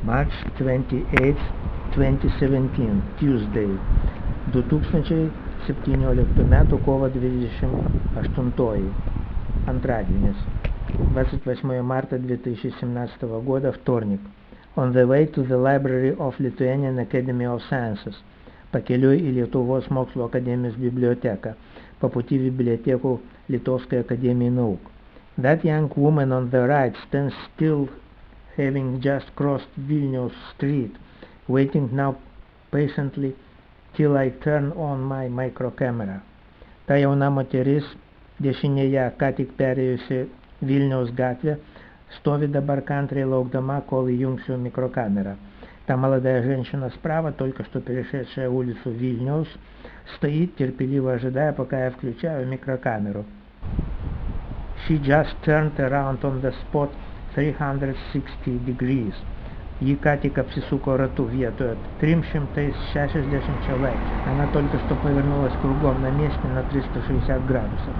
March 28, 2017, Tuesday, 2017 metų kovo 28, антрадienis, 28 марта 2017 года, вторник. On the way to the library of Lithuanian Academy of Sciences, pakeliui į Lietuvos mokslo akademijos biblioteką, по пути в библиотеку Литовской академии наук. That young woman on the right stands still, having just crossed Vilnius Street, waiting now patiently till I turn on my micro camera. Ta jauna moteris dešinėje, ką tik perėjusi Vilniaus gatvę, стоит dabar kantriai laukдама, кол įjungsiu микрокамеру. Та молодая женщина справа, только что перешедшая улицу Вильнюс, стоит, терпеливо ожидая, пока я включаю микрокамеру. She just turned around on the spot 360 degrees. Ji ką tik apsisuko ratu vietoje 360 laipsnių. Она только что повернулась кругом на месте на 360 градусов.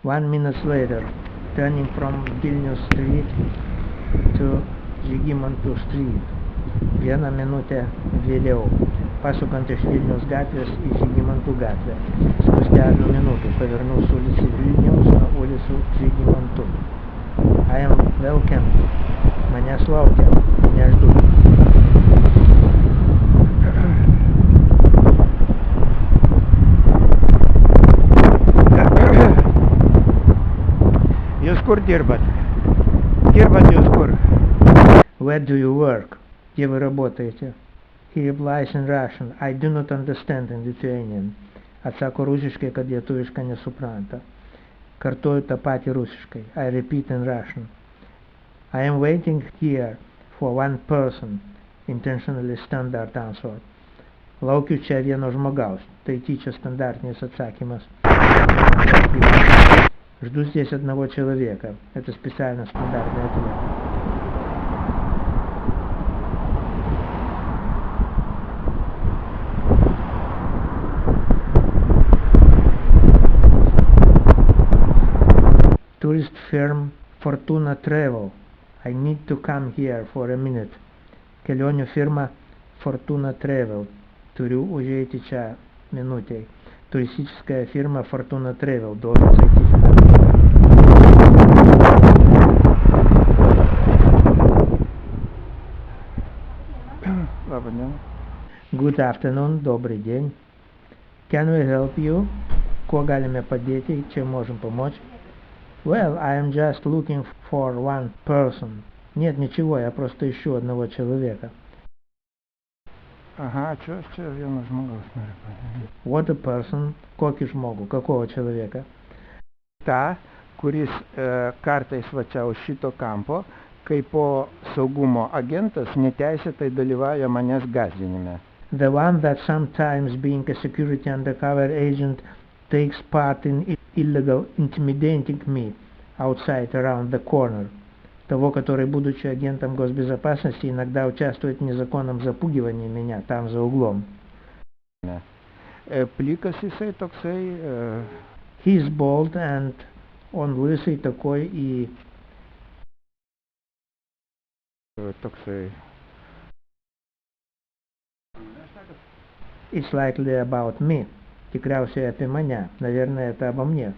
One minute later, turning from Vilnius Street to Žygimantų Street. Vieną minutę vėliau, pasukant iš Vilniaus gatvės į Žygimantų gatvę. Спустя 1 минуту повернул с улицы Вильнюс на улицу Žygimantų. I am welcome. Manęs laukia. Меня ждут. Jūs kur dirbat? Dirbat jūs kur? Where do you work? Где вы работаете? He replies in Russian. I do not understand in Lithuanian. Atsako rusiškai, kad lietuviškai nesupranta. Kartoju tą patį rusiškai. I repeat in Russian. I am waiting here for one person. Intentionally standard answer. Laukiu čia vieno žmogaus. Tai tyčia стандартnis atsakymas. Жду здесь одного человека. Это специально стандартный ответ. Tourist firm Fortuna Travel. I need to come here for a minute. Kelionių firma Fortuna Travel. Turiu užeiti čia minutei. Туристическая фирма Fortuna Travel. Должен зайти сюда. Good afternoon. Добрый день. Can we help you? Kuo galime padėti? Чем можем помочь? Well, I am just looking for one person. Нет, ничего, я просто ищу одного человека. Ага, что я нажму? What a person? Kokį žmogų? Какого человека? Ta, kuris kartais va čia už šito kampo, kai po saugumo agentas neteisėtai dalyvauja manęs gąsdinime. The one that sometimes, being a security undercover agent, takes part in illegal intimidating me outside around the corner. Того, который, будучи агентом госбезопасности, иногда участвует в незаконном запугивании меня там за углом. Plikas jisai toksai... He's bald and он лысый такой и... Toksai... It's likely about me. Tikriausiai apie mane. Наверное, это обо мне.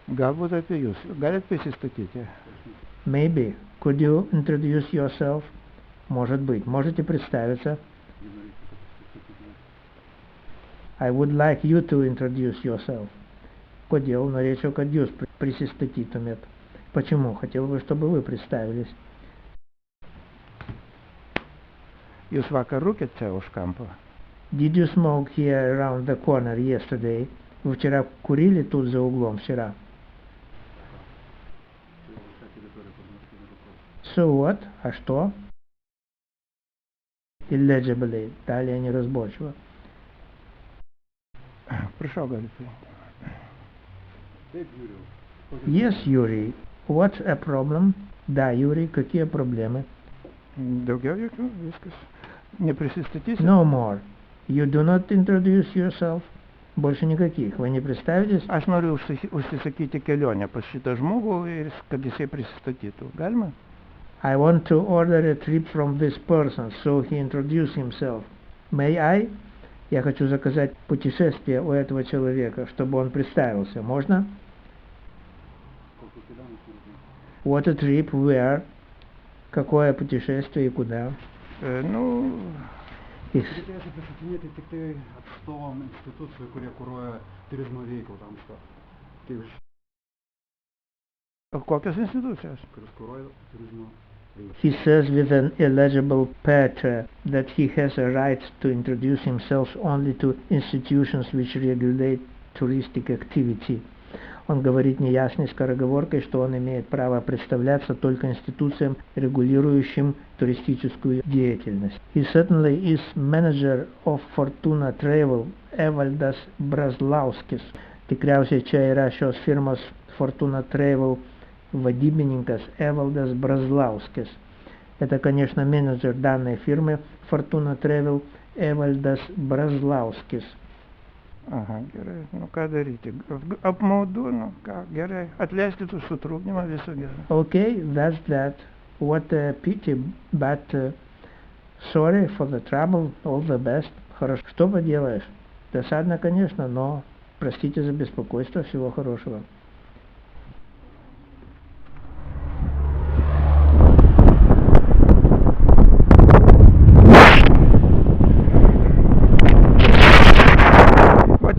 Galbūt apie jūs. Galit prisistatyti? Maybe. Could you introduce yourself? Может быть. Можете представиться? I would like you to introduce yourself. Kodėl norėčiau, kad jūs prisistatytumėt? Почему? Хотел бы, чтобы вы представились. Jūs vakar rūkėt čia už kampo? Did you smoke here around the corner yesterday? Вы вчера курили тут за углом, вчера? So what? А что? Illegibly. Далее неразборчиво. Пришел, говорит. Yes, Yuri. What's a problem? Да, Юрий, какие проблемы? Daugiau jokių, viskas. Neprisistatysi? No more. You do not introduce yourself. Больше никаких. Вы не представитесь? Aš noriu užsisakyti kelionę pas šitą žmogų ir kad jisai prisistatytų. Galima? I want to order a trip from this person, so he introduce himself. May I? Я хочу заказать путешествие у этого человека, чтобы он представился. Можно? What a trip, where? Какое путешествие и куда? Nu, Reikėtų prisitinėti tik tai atstovom institucijų, kurie kuruoja turizmo veiklą tam što. Tai už kokios institucijos? kuris kuruoja turizmo veiklą. He says with an illegible patter that he has a right to introduce himself only to institutions which regulate touristic activity. Он говорит неясной скороговоркой, что он имеет право представляться только институциям, регулирующим туристическую деятельность. He certainly is manager of Fortuna Travel, Evaldas Brazlauskis. Tikriausiai čia yra šios firmos Fortuna Travel vadybininkas Evaldas Brazlauskis. Это, конечно, менеджер данной фирмы Fortuna Travel Evaldas Brazlauskis. Aha, gerai. Nu ką daryti? Apmaudu, nu ką, gerai. Atleiskit už sutrukdymą, viso gero. Okay, that's that. What a pity, but sorry for the trouble, all the best. Хорошо. Что поделаешь? Досадно, конечно, но простите за беспокойство, всего хорошего.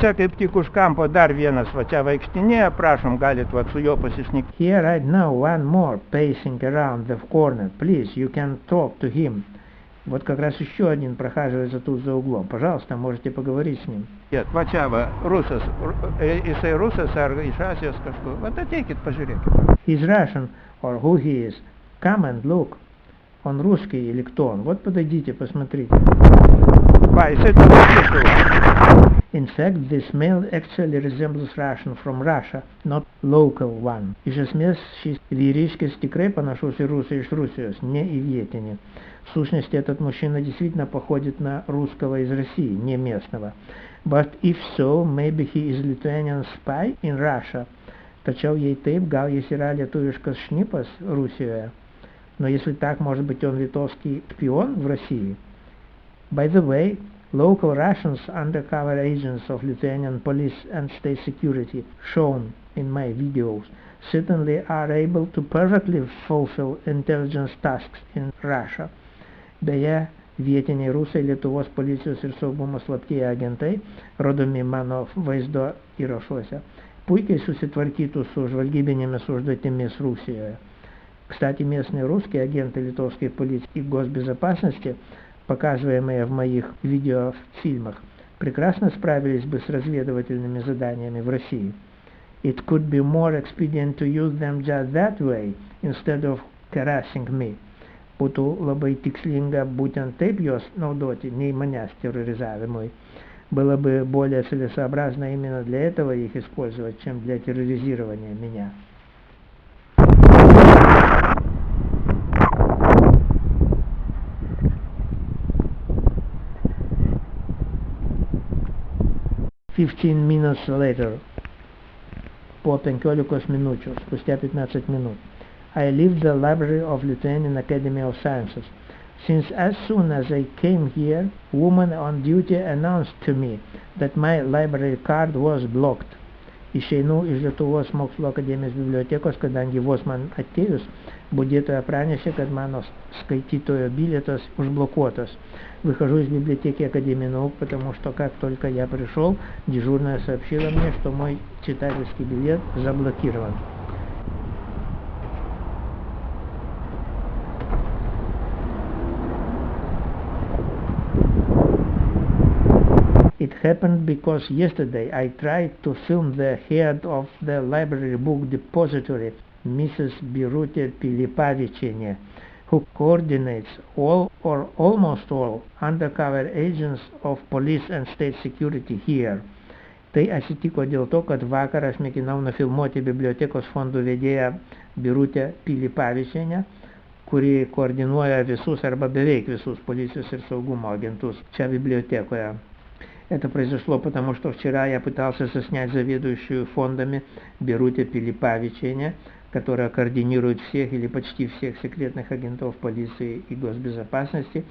Čia kaip tik už kampo dar vienas va čia vaikštinėja, prašom, galit va su juo pasišnekėti. Here right now one more pacing around the corner. Please, you can talk to him. Вот как раз еще один прохаживается тут за углом. Пожалуйста, можете поговорить с ним. Va čia va, rusas, jisai rusas ar iš Azijos kažkur. Va ateikit, pažiūrėkit. He's Russian, or who he is. Come and look. Он русский или кто он? Вот подойдите, посмотрите. Va, jisai tada kišau. In fact, this male actually resembles Russian from Russia, not local one. Iš esmės, šis vyrišкis tikrai пanašus į русą iš Rusijos, не и вietinį. В сущности, этот мужчина действительно походит на русского из России, не местного. But if so, maybe he is Lithuanian spy in Russia. Tačiau jei taip, gal jis yra lietuviškas šnipas Rusijoje. Но если так, может быть, он литовский шпион в России? By the way, local Russians, undercover agents of Lithuanian police and state security, shown in my videos, certainly are able to perfectly fulfill intelligence tasks in Russia. Beje, vietiniai rusai, Lietuvos policijos ir saugumo slaptieji agentai, rodomi mano vaizdo įrašuose, puikiai susitvarkytų su žvalgybinėmis užduotimis Rusijoje. Кстати, местные русские агенты литовской полиции и госбезопасности, показываемые в моих видеофильмах, прекрасно справились бы с разведывательными заданиями в России. It could be more expedient to use them just that way, instead of harassing me. Būtų labai tikslinga būtent taip juos naudoti, nei manęs терроризавimui. Было бы более целесообразно именно для этого их использовать, чем для терроризирования меня. Fifteen minutes later, по 15 minučių, спустя 15 минут, I leave the library of Lithuanian Academy of Sciences, since as soon as I came here, a woman on duty announced to me that my library card was blocked. Išeinu iš Lietuvos mokslo akademijos bibliotekos, kadangi vos man atėjus, budėtoja pranešė, kad mano скайтитое билетас užblokuotas. Выхожу из библиотеки Академии наук, потому что как только я пришел, дежурная сообщила мне, что мой читательский билет заблокирован. It happened because yesterday I tried to film the head of the library book depository, Mrs. Birute Pilipavičienė, who coordinates all or almost all undercover agents of police and state security here. Tai atsitiko dėl to, kad vakar aš mėginau nufilmuoti bibliotekos fondų vedėją Birutę Pilipavičienę, kuri координирует visus arba beveik visus полициus и saugumo агентус čia библиотекоje. Это произошло потому, что вчера я пытался заснять заведующую фондами Birute Pilipavičienė, которая координирует всех или почти всех секретных агентов полиции и госбезопасности,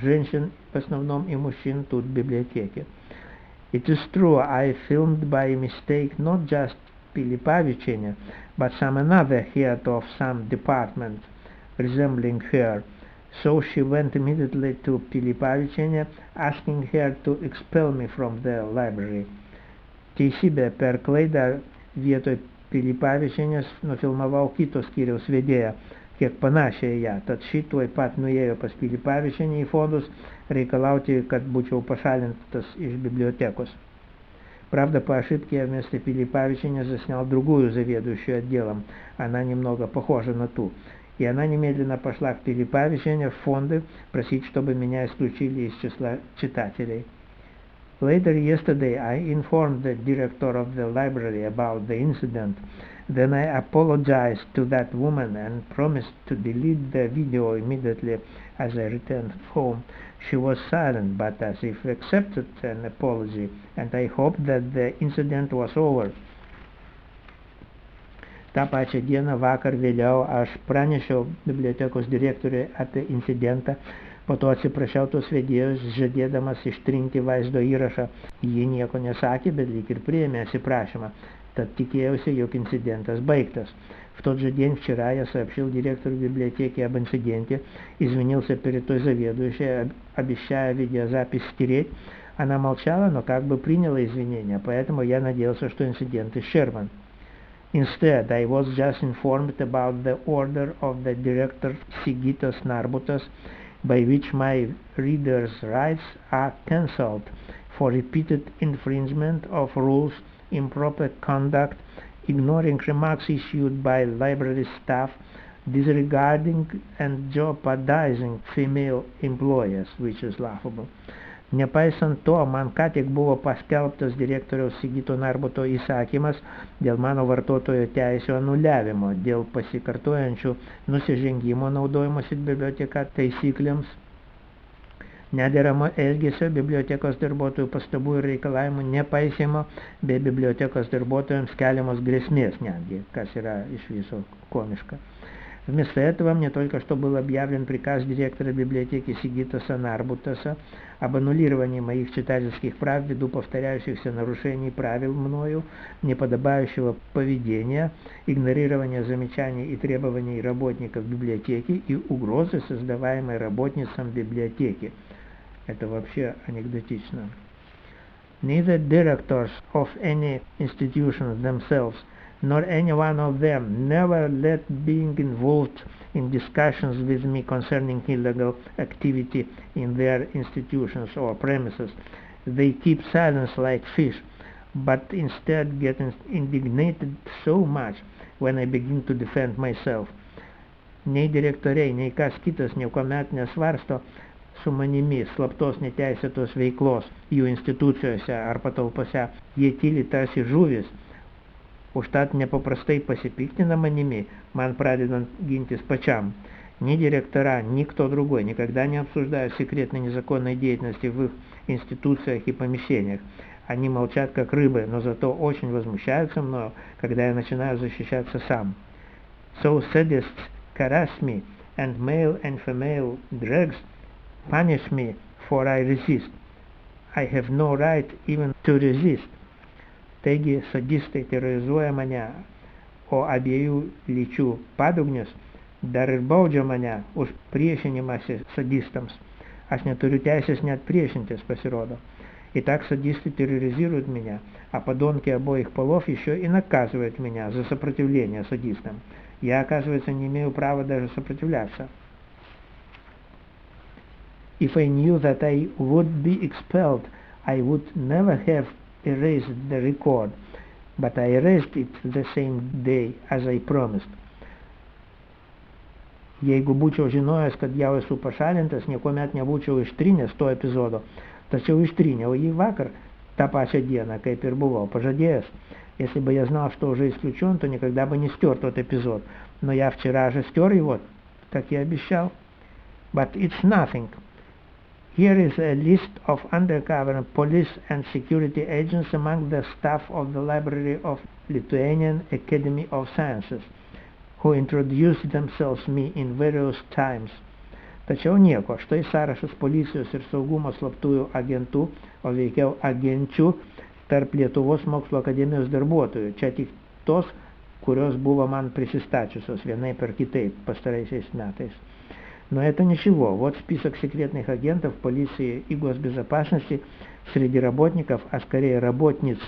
женщин в основном и мужчин тут в библиотеке. It is true, I filmed by mistake not just Pilipavičienė, but some another head of some department resembling her. So she went immediately to Pilipavičienė, asking her to expel me from the library. Teisybė, per klaidą vietoj Pilipavičienės nufilmavau kito skyriaus vedėją, kiek panašią į ją, tad ši tuoj pat nuėjo pas Pilipavičienę į fondus reikalauti, kad būčiau pašаленtas iš библиотекos. Правда, по ошибке я вместо Пилипавичене заснял другую заведующую отделом, она немного похожа на ту. И она немедленно пошла к Пилипавичене в фонды просить, чтобы меня исключили из числа читателей. Later yesterday I informed the director of the library about the incident. Then I apologized to that woman and promised to delete the video immediately as I returned home. She was silent, but as if accepted an apology, and I hoped that the incident was over. Ta pačią dieną vakar vėliau aš pranešiau bibliotekos direktoriui apie incidentą, po to atsiprašiau tos vedėjus, žadėdamas ištrinti vaizdo įrašą. Ji nieko nesakė, bet lyg ir priėmė atsiprašymą, tad tikėjausi, jog иncidentas baigtas. В тот же день вчера я сообщил директору библиотеки об инциденте, извинился перед той заведующей, обещая видеозапись стереть. Она молчала, но как бы приняла извинения, поэтому я надеялся, что инцидент исчерпан. Instead, I was just informed about the order of the director Sigitas Narbutas, by which my readers' rights are cancelled for repeated infringement of rules, improper conduct, ignoring remarks issued by library staff, disregarding and jeopardizing female employers, which is laughable. Nepaisant to, man ką tik buvo paskelbtas direktoriaus Sigito Narbuto įsakymas dėl mano vartotojo teisių anuliavimo, dėl pasikartojančių nusižengimo naudojimuose biblioteka taisyklėms, nederamo elgesio, bibliotekos darbuotojų pastabų ir reikalavimų nepaisymo, bei bibliotekos darbuotojams keliamos grėsmės netgi, kas yra iš viso komiška. Вместо этого мне только что был объявлен приказ директора библиотеки Сигитаса Нарбутаса об аннулировании моих читательских прав ввиду повторяющихся нарушений правил мною, неподобающего поведения, игнорирования замечаний и требований работников библиотеки и угрозы, создаваемой работницам библиотеки. Это вообще анекдотично. Neither directors of any institutions themselves nor any one of them never let being involved in discussions with me concerning illegal activity in their institutions or premises. They keep silence like fish, but instead get indignated so much when I begin to defend myself. Nei direktoriai, nei kas kitas niekuomet nesvarsto su manimi slaptos neteisėtos veiklos jų institucijose ar patalpose. Jie tyli tarsi žuvis. Užtat nepaprastai pasipiktina маними, man pradedant gintis пачам. Ни директора, ни кто другой никогда не обсуждают секретной незаконной деятельности в их институциях и помещениях. Они молчат как рыбы, но зато очень возмущаются мною, когда я начинаю защищаться сам. So sadists harass me, and male and female dregs punish me, for I resist. I have no right even to resist. Taigi sadistai terorizuoja mane, o abiejų lyčių padugnius dar ir baudžia mane už priešinimąsi sadistams. Aš neturiu теisės net priešintis, pasiроdo. Итак, садисты терроризируют меня, а подонки обоих полов еще и наказывают меня за сопротивление садистам. Я, оказывается, не имею права даже сопротивляться. If I knew that I would be expelled, I would never have erased the record, but I erased it the same day as I promised. Jeigu būčiau žinojęs, kad jau esu pašalintas, niekuomet nebūčiau ištrinęs to epizodo, tačiau ištryniau jį vakar, tą pačią dieną, kaip ir buvau пожадеясь. Если бы я знал, что уже исключен, то никогда бы не стер тот эпизод. Но я вчера же стер его, как и обещал. But it's nothing. Here is a list of undercover police and security agents among the staff of the Library of Lithuanian Academy of Sciences, who introduced themselves me in various times. Tačiau nieko, štai sąrašas policijos ir saugumo slaptųjų agentų, o veikiau agenčių, tarp Lietuvos mokslo akademijos darbuotojų. Čia tik tos, kurios buvo man присистачившись vienaip ar kitaip пастараisiais metais. Но это ничего. Вот список секретных агентов полиции и госбезопасности среди работников, а скорее работниц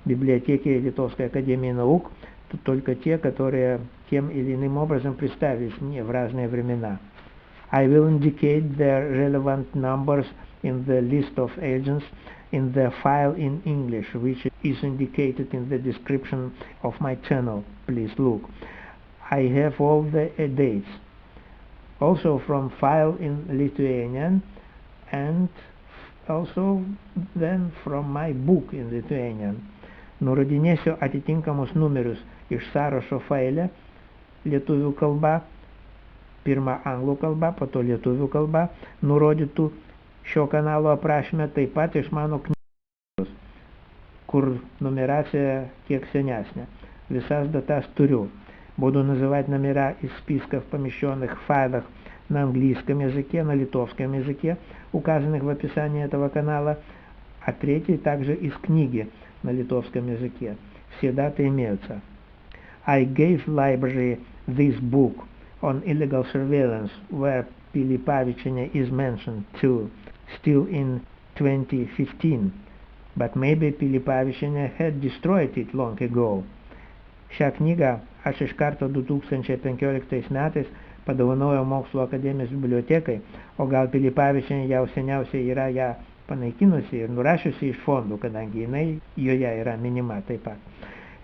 библиотеки Литовской академии наук, тут только те, которые тем или иным образом представились мне в разные времена. I will indicate the relevant numbers in the list of agents in the file in English, which is indicated in the description of my channel. Please look. I have all the dates. Also from file in Lithuanian, and also then from my book in Lithuanian. Nurodinėsiu atitinkamus numerius iš sąrašo faile lietuvių kalba, pirma anglų kalba, po to lietuvių kalba, nurodytų šio kanalo aprašyme, taip pat iš mano knygos, kur numeracija kiek senesnė. Visas датас тuriu. Буду называть номера из списков, помещенных в файлах на английском языке, на литовском языке, указанных в описании этого канала, а третий также из книги на литовском языке. Все даты имеются. I gave library this book on illegal surveillance, where Pilipavičienė is mentioned too, still in 2015, but maybe Pilipavičienė had destroyed it long ago. Šią knygą aš iš karto 2015 metais padovanojau Mokslo akademijos bibliotekai, o gal Pilipavičienė jau seniausiai yra ją panaikinusi ir nurašiusi iš fondų, kadangi jinai joje yra minima taip pat.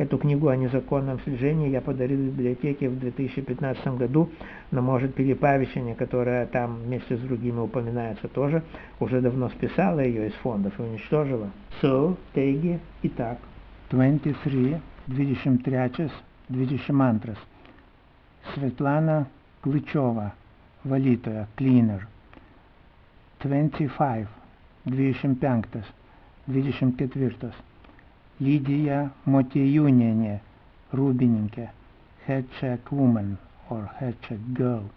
Эту книгу о незаконном слежении я подарил библиотеке в 2015 году, но может Пилипавичене, которая там вместе с другими упоминается тоже, уже давно списала ее из фондов и уничтожила. So, taigi, итак. 23, 23, 22. Svetlana Klichova, valytoja, cleaner. 25, 25, 24. Lydija Motiejūnienė, rūbininkė, head check woman or head check girl.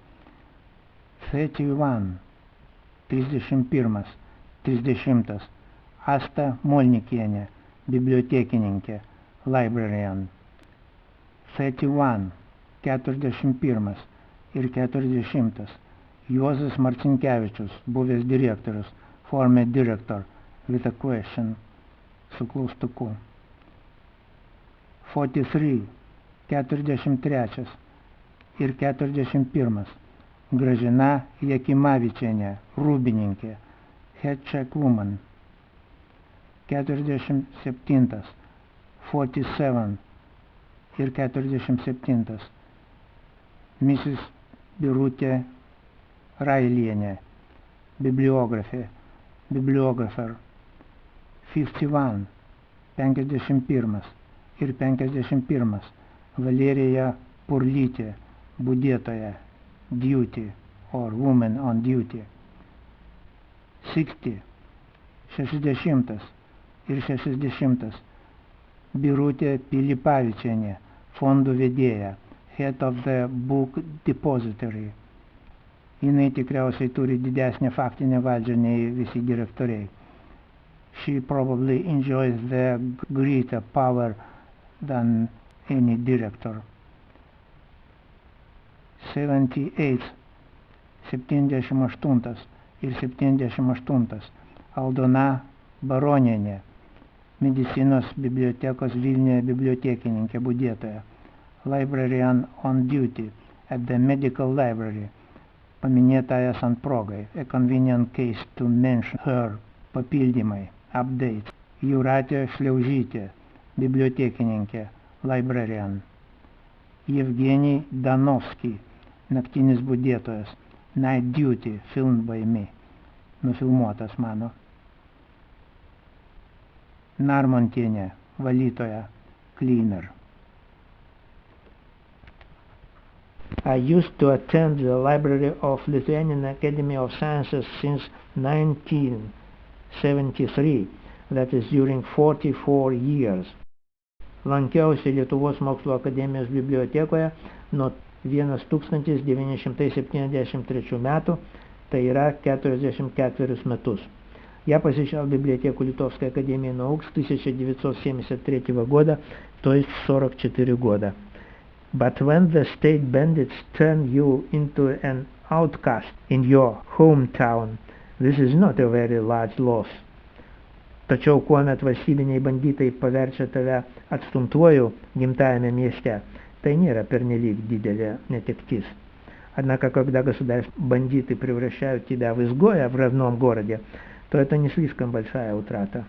31, 31, 30. Asta Molnikienė, bibliotekininkė, librarian. 31, 41 ir 40. Juozas Marcinkevičius, buvęs direktorius, former director, with a question, su klaustuku. 43, 43 ir 41. Gražina Jakimavičienė, rūbininkė, head check woman. 47, 47 ir 47. Mrs. Birutė Railienė, bibliografė, bibliografer. 51, 51 ir 51. Valerija Purlytė, budėtoja, duty or woman on duty. 60, 60 ir 60. Birutė Pilipavičienė, fondų vedėja, head of the book depository. Jinai tikriausiai turi didesnę faktinę valdžią nei visi direktoriai. She probably enjoys the greater power than any director. 78, 78 ir 78. Aldona Baronienė, medicinos bibliotekos Vilniuje bibliotekininkė, budėtoja. Librarian on duty at the medical library. Paminėta esant progai. A convenient case to mention her. Papildymai. update. Jūratė Šliaužytė, bibliotekininkė, librarian. Evgenij Danovsky, naktinis budėtojas, Night Duty, filmed by me, nufilmuotas mano. Narmontienė, valytoja, cleaner. I used to attend the library of Lithuanian Academy of Sciences since 1973, that is during 44 years. Lankiausi Lietuvos mokslo akademijos bibliotekoje nuo 1973 metų, tai yra 44 metus. Я посещал библиотеку Литовской академии наук с 1973 года, то есть 44 года. But when the state bandits turn you into an outcast in your hometown, this is not a very large loss. Tačiau kuomet valstybiniai banditai paverčia tave atstumtuoju gimtajame mieste, tai нера pernelyg диделя неtektis. Однако, когда бандиты превращают тебя в изгоя в родном городе, то это не слишком большая утрата.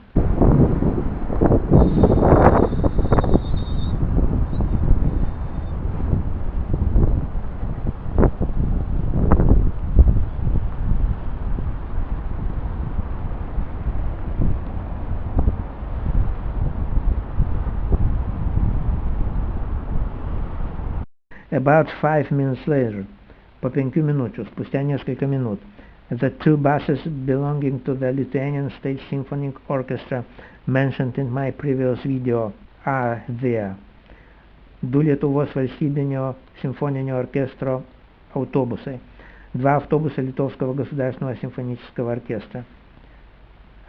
About 5 minutes later, по 5 минут, спустя несколько минут, the two buses belonging to the Lithuanian State Symphonic Orchestra mentioned in my previous video are there. Du Lietuvos valstybinio симфонинio оркестро автобусы. Два автобуса Литовского государственного симфонического оркестра.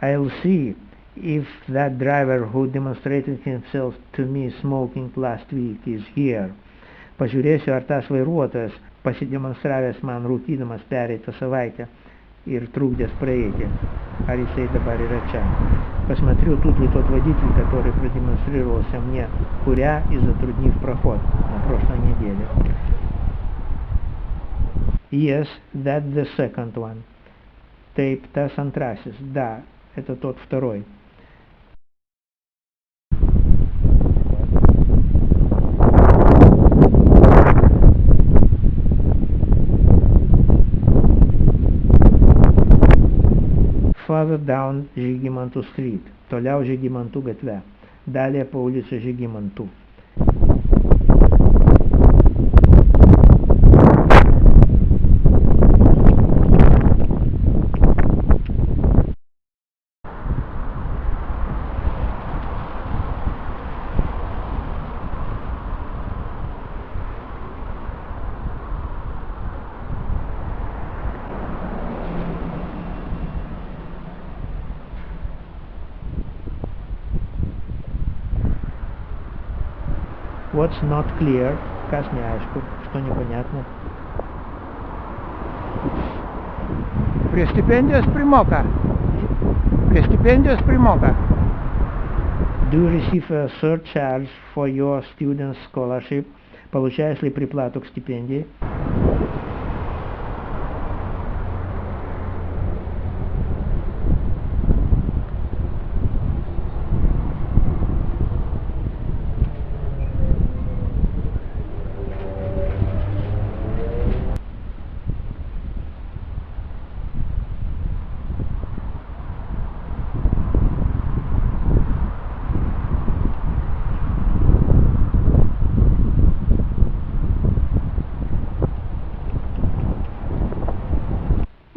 I'll see if that driver who demonstrated himself to me smoking last week is here. Pažiūrėsiu, ar tas vairuotojas, pasidemonstravęs man rūkydamas pereitą savaitę ir трудясь проехать, ar jisai dabar yra čia. Посмотрю, тут ли тот водитель, который продемонстрировался мне, куря и затруднив проход на прошлой неделе. Yes, that's the second one. Taip, tas antrasis. Да, это тот второй. Further down Žygimantų Street, toliau Žygimantų gatve, dalее по улице Žygimantų. What's not clear, kas неaišku, что непонятно. Prie stipendijos primoka. Prie stipendijos primoka. Do you receive a surcharge for your student scholarship? Получаешь ли приплату к стипендии?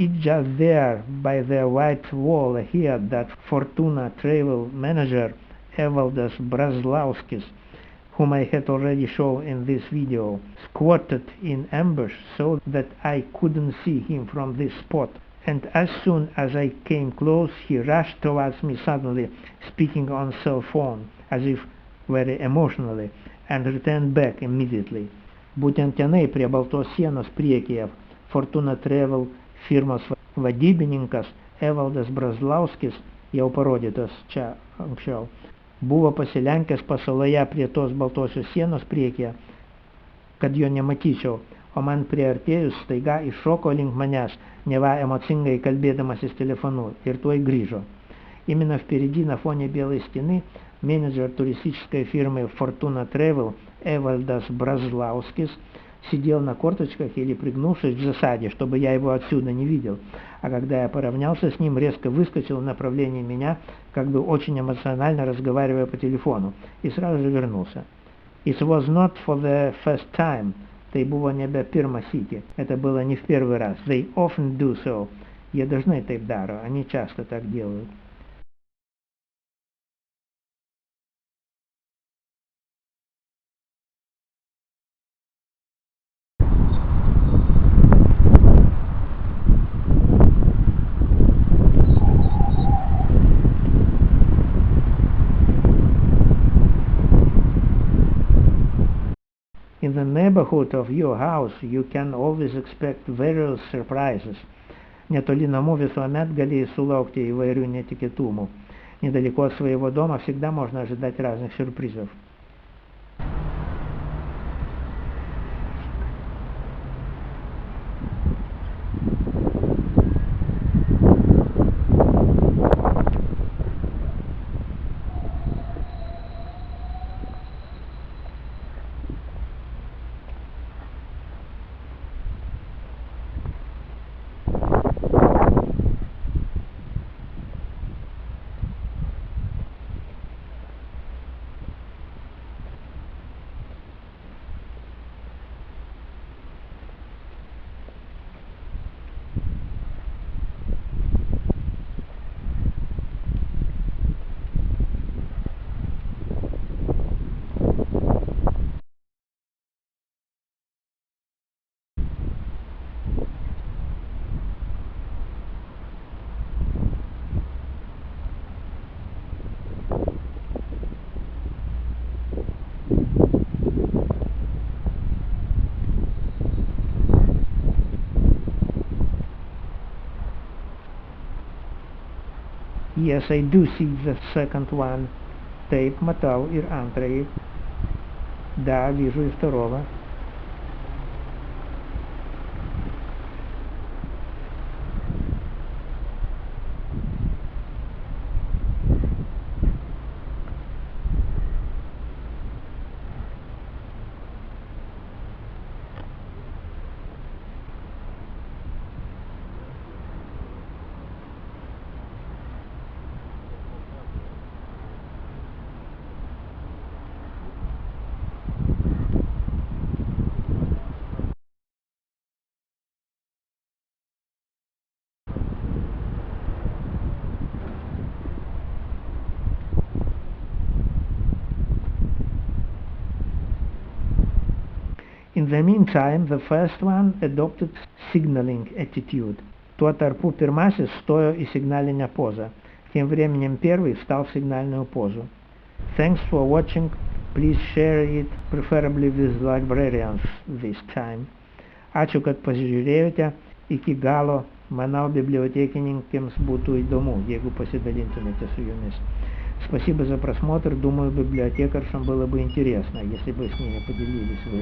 It's just there, by the white wall here, that Fortuna travel manager Evaldas Brazlauskis, whom I had already shown in this video, squatted in ambush so that I couldn't see him from this spot. And as soon as I came close, he rushed towards me suddenly, speaking on cell phone, as if very emotionally, and returned back immediately. Būtent tenai prie baltos sienos priekyje Fortuna Travel firmos vadybininkas Evaldas Brazlauskis, jau parodytas čia anksčiau, buvo pasilenkęs pasaloje prie tos baltosios sienos priekyje, kad jo nematyčiau, o man priartėjus staiga iššoko link manęs, neva emocingai kalbėdamasis telefonu, ir tuoj grįžo. Именно впереди, на фоне белой стены, менеджер туристической фирмы Fortuna Travel Эвальдас Бразлаускис сидел на корточках или пригнувшись в засаде, чтобы я его отсюда не видел. А когда я поравнялся с ним, резко выскочил в направлении меня, как бы очень эмоционально разговаривая по телефону, и сразу же вернулся. It was not for the first time. Tai buvo nebe pirmą sykį. Это было не в первый раз. They often do so. Jie dažnai taip daro. Они часто так делают. In the neighborhood of your house, you can always expect various surprises. Netoli namų visuomet gali sulaukti įvairių netikėtumų. Недалеко от своего дома всегда можно ожидать разных сюрпризов. Yes, I do see the second one. Taip, matau ir antrąjį. Да, вижу и второго. In the meantime, the first one adopted signaling attitude. Tuo tarpu pirmasis stojo į signalinę pozą. Тем временем первый встал в сигнальную позу. Thanks for watching. Please share it, preferably with librarians this time. Ačiū, kad pasižiūrėjote iki galo. Manau, библиотекininkams būtų įdomu, jeigu pasidalintumėte su jumis. Спасибо за просмотр. Думаю, библиотекаршам было бы интересно, если бы с ними поделились вы.